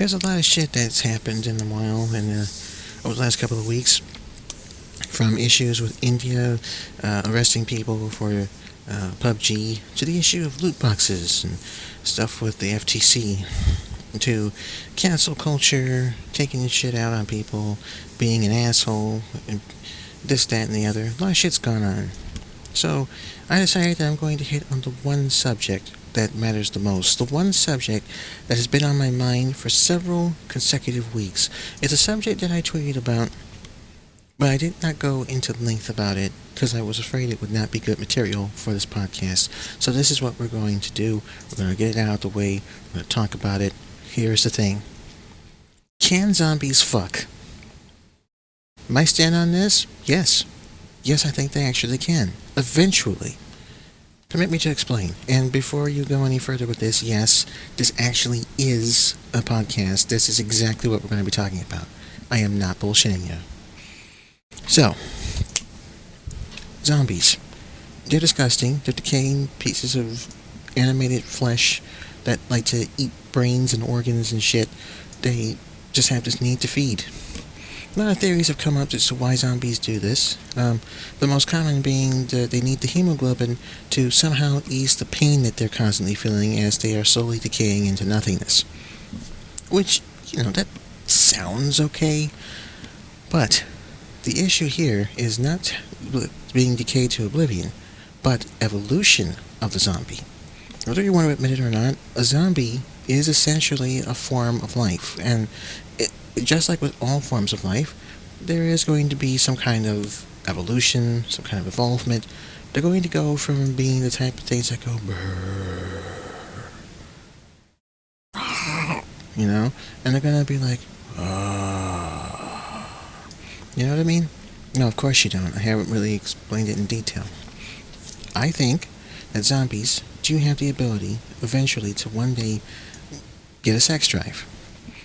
there's a lot of shit that's happened in the while over the last couple of weeks, from issues with India arresting people for PUBG, to the issue of loot boxes and stuff with the FTC, to cancel culture, taking shit out on people, being an asshole, and this, that, and the other. A lot of shit's gone on. So I decided that I'm going to hit on the one subject that matters the most. The one subject that has been on my mind for several consecutive weeks. It's a subject that I tweeted about, but I did not go into length about it because I was afraid it would not be good material for this podcast. So this is what we're going to do. We're going to get it out of the way. We're going to talk about it. Here's the thing. Can zombies fuck? My stand on this? Yes. Yes, I think they actually can. Eventually. Permit me to explain. And before you go any further with this, yes, this actually is a podcast. This is exactly what we're going to be talking about. I am not bullshitting you. So, zombies. They're disgusting. They're decaying pieces of animated flesh that like to eat brains and organs and shit. They just have this need to feed. A lot of theories have come up as to why zombies do this. The most common being that they need the hemoglobin to somehow ease the pain that they're constantly feeling as they are slowly decaying into nothingness. Which, that sounds okay, but the issue here is not being decayed to oblivion, but evolution of the zombie. Whether you want to admit it or not, a zombie is essentially a form of life, and just like with all forms of life, there is going to be some kind of evolution, some kind of evolvement. They're going to go from being the type of things that go brrr, and they're going to be like, you know what I mean? No, of course you don't. I haven't really explained it in detail. I think that zombies do have the ability, eventually, to one day get a sex drive.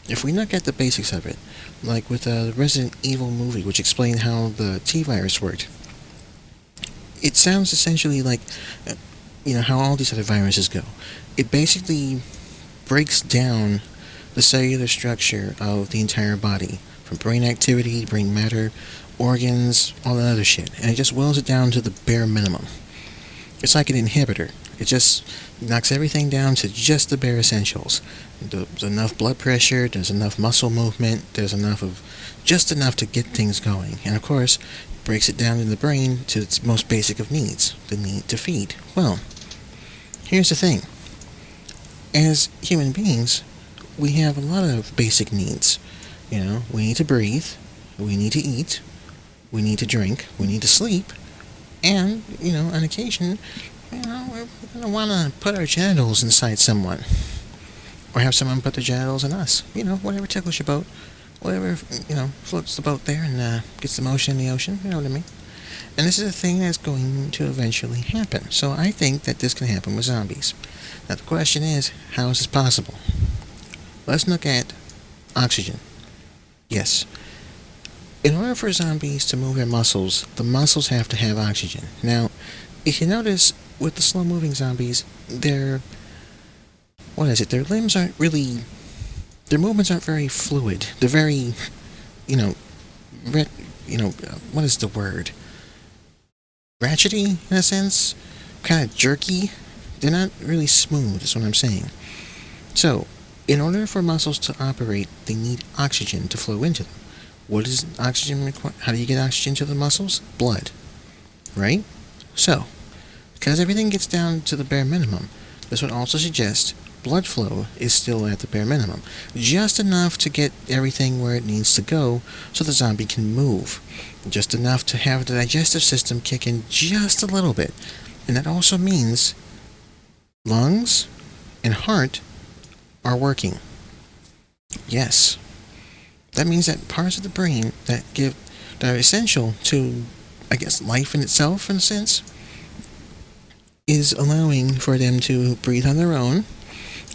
If we look at the basics of it, like with the Resident Evil movie, which explained how the T-virus worked, it sounds essentially like, how all these other viruses go. It basically breaks down the cellular structure of the entire body, from brain activity, brain matter, organs, all that other shit, and it just whittles it down to the bare minimum. It's like an inhibitor. It just knocks everything down to just the bare essentials. There's enough blood pressure, there's enough muscle movement, there's just enough to get things going. And of course, breaks it down in the brain to its most basic of needs, the need to feed. Well, here's the thing. As human beings, we have a lot of basic needs. We need to breathe, we need to eat, we need to drink, we need to sleep, and, on occasion, we're going to want to put our genitals inside someone. Or have someone put their genitals in us. Whatever tickles your boat. Whatever, floats the boat there and gets the motion in the ocean. You know what I mean? And this is a thing that's going to eventually happen. So I think that this can happen with zombies. Now the question is, how is this possible? Let's look at oxygen. Yes. In order for zombies to move their muscles, the muscles have to have oxygen. Now, if you notice, with the slow-moving zombies, their limbs aren't really, their movements aren't very fluid. They're very, what is the word? Ratchety, in a sense? Kind of jerky? They're not really smooth, is what I'm saying. So, in order for muscles to operate, they need oxygen to flow into them. What does oxygen require? How do you get oxygen to the muscles? Blood. Right? So, because everything gets down to the bare minimum, this would also suggest blood flow is still at the bare minimum. Just enough to get everything where it needs to go so the zombie can move. Just enough to have the digestive system kick in just a little bit. And that also means lungs and heart are working. Yes. That means that parts of the brain that are essential to, life in itself, in a sense, is allowing for them to breathe on their own,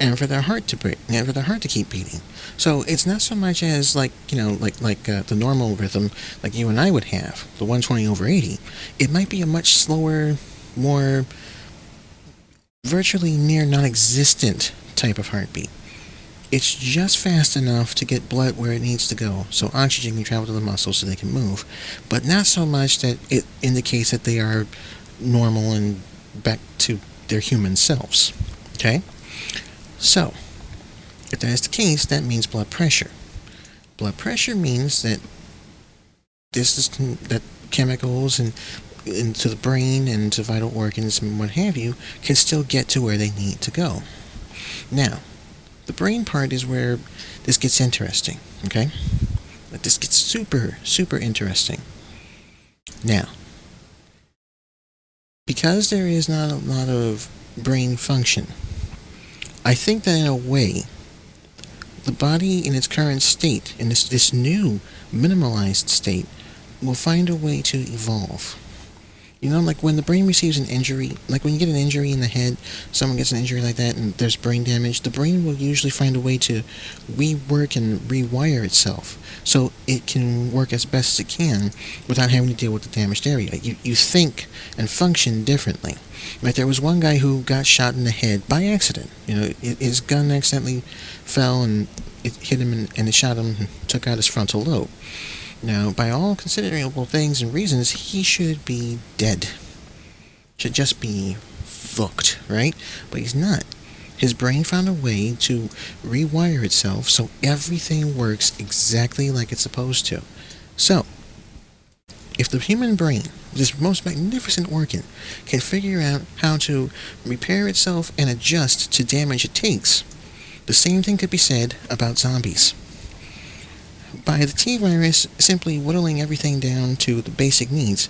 and for their heart to breathe, and for their heart to keep beating. So it's not so much as the normal rhythm like you and I would have, the 120/80. It might be a much slower, more virtually near non-existent type of heartbeat. It's just fast enough to get blood where it needs to go, so oxygen can travel to the muscles so they can move, but not so much that it indicates that they are normal and back to their human selves. Okay? So, if that is the case, that means blood pressure. Blood pressure means that that chemicals and into the brain and to vital organs and what have you can still get to where they need to go. Now, the brain part is where this gets interesting, okay? This gets super, super interesting. Now, because there is not a lot of brain function, I think that in a way, the body in its current state, in this new minimalized state, will find a way to evolve. You know, like when the brain receives an injury, like when you get an injury in the head, someone gets an injury like that and there's brain damage, the brain will usually find a way to rework and rewire itself so it can work as best as it can without having to deal with the damaged area. You think and function differently. Like there was one guy who got shot in the head by accident. You know, his gun accidentally fell and it hit him and it shot him and took out his frontal lobe. Now, by all considerable things and reasons, he should be dead. Should just be fucked, right? But he's not. His brain found a way to rewire itself so everything works exactly like it's supposed to. So, if the human brain, this most magnificent organ, can figure out how to repair itself and adjust to damage it takes, the same thing could be said about zombies. By the T-virus simply whittling everything down to the basic needs,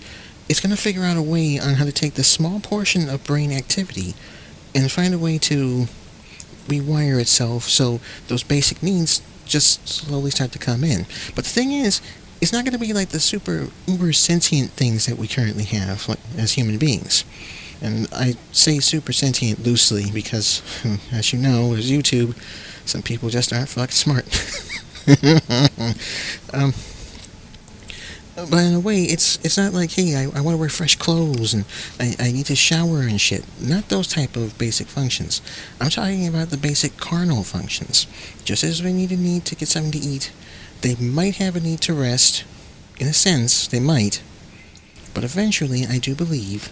it's going to figure out a way on how to take this small portion of brain activity and find a way to rewire itself so those basic needs just slowly start to come in. But the thing is, it's not going to be like the super uber sentient things that we currently have like, as human beings. And I say super sentient loosely because, as you know, as YouTube, some people just aren't fucking smart. But in a way, it's not like, hey, I want to wear fresh clothes and I need to shower and shit. Not those type of basic functions. I'm talking about the basic carnal functions. Just as we need to get something to eat, they might have a need to rest. In a sense, they might. But eventually, I do believe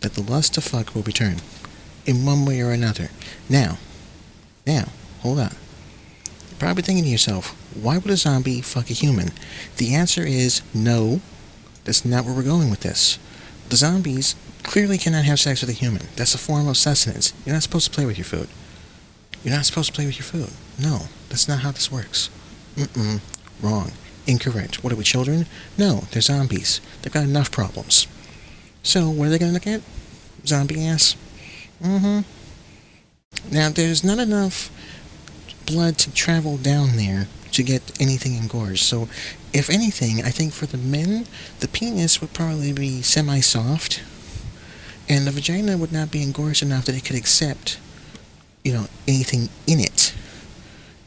that the lust to fuck will return. In one way or another. Now, hold on. You're probably thinking to yourself, why would a zombie fuck a human? The answer is no. That's not where we're going with this. The zombies clearly cannot have sex with a human. That's a form of sustenance. You're not supposed to play with your food. You're not supposed to play with your food. No, that's not how this works. Wrong. Incorrect. What are we, children? No, they're zombies. They've got enough problems. So, what are they going to look at? Zombie ass? Now, there's not enough blood to travel down there to get anything engorged. So, if anything, I think for the men, the penis would probably be semi-soft, and the vagina would not be engorged enough that it could accept, anything in it.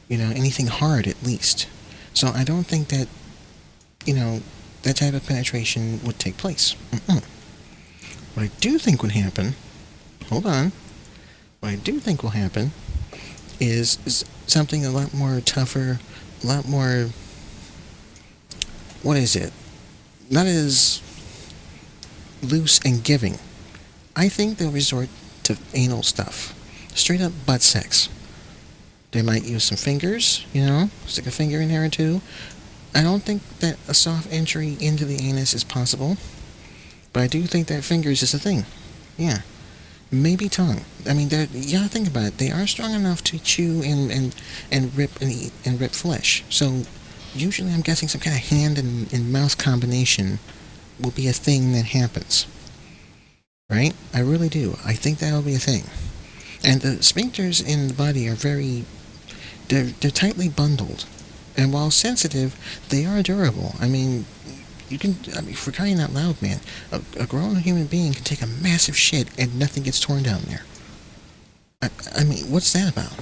Anything hard at least. So I don't think that, that type of penetration would take place. What I do think would happen, hold on, what I do think will happen is something a lot more tougher, a lot more, what is it? Not as loose and giving. I think they'll resort to anal stuff. Straight up butt sex. They might use some fingers, stick a finger in there or two. I don't think that a soft entry into the anus is possible, but I do think that fingers is a thing. Yeah. Maybe tongue. I mean, you gotta think about it. They are strong enough to chew and rip and eat and rip flesh. So, usually I'm guessing some kind of hand and mouth combination will be a thing that happens. Right? I really do. I think that'll be a thing. And the sphincters in the body are they're tightly bundled. And while sensitive, they are durable. I mean, for crying out loud, man, a grown human being can take a massive shit and nothing gets torn down there. I mean, what's that about?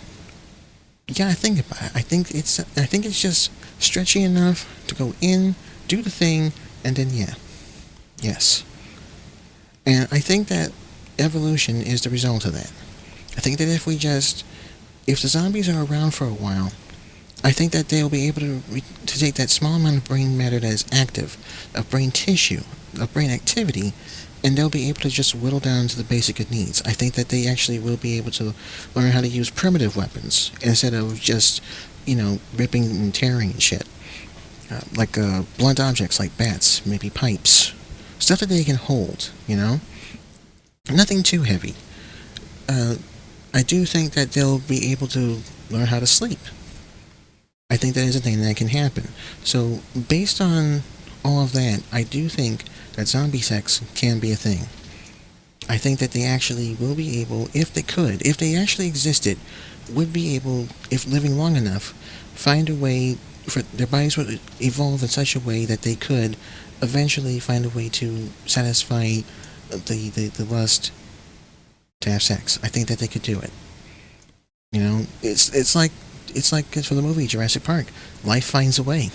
You gotta think about it. I think it's just stretchy enough to go in, do the thing, and then yes. And I think that evolution is the result of that. I think that if we just if the zombies are around for a while, I think that they'll be able to take that small amount of brain matter that is active, of brain tissue, of brain activity, and they'll be able to just whittle down to the basic needs. I think that they actually will be able to learn how to use primitive weapons instead of just, ripping and tearing and shit. Like blunt objects like bats, maybe pipes, stuff that they can hold, Nothing too heavy. I do think that they'll be able to learn how to sleep. I think that is a thing that can happen. So, based on all of that, I do think that zombie sex can be a thing. I think that they actually will be able, if they actually existed, would be able, if living long enough, find a way for their bodies would evolve in such a way that they could eventually find a way to satisfy the lust to have sex. I think that they could do it. It's like for the movie Jurassic Park. Life finds a way.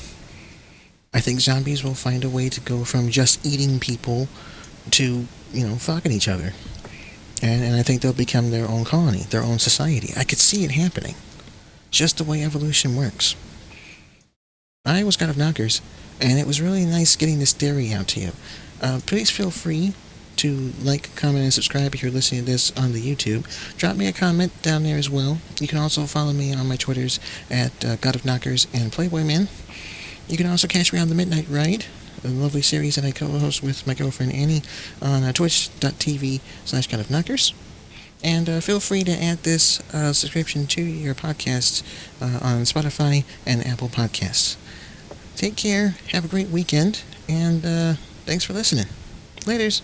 I think zombies will find a way to go from just eating people to, fucking each other. And I think they'll become their own colony, their own society. I could see it happening. Just the way evolution works. I was GodOfKnockers, and it was really nice getting this theory out to you. Please feel free to like, comment, and subscribe if you're listening to this on the YouTube. Drop me a comment down there as well. You can also follow me on my Twitters at GodOfKnockers and PlayboyMan. You can also catch me on The Midnight Ride, a lovely series that I co-host with my girlfriend Annie on twitch.tv/GodOfKnockers. And feel free to add this subscription to your podcast on Spotify and Apple Podcasts. Take care, have a great weekend, and thanks for listening. Laters.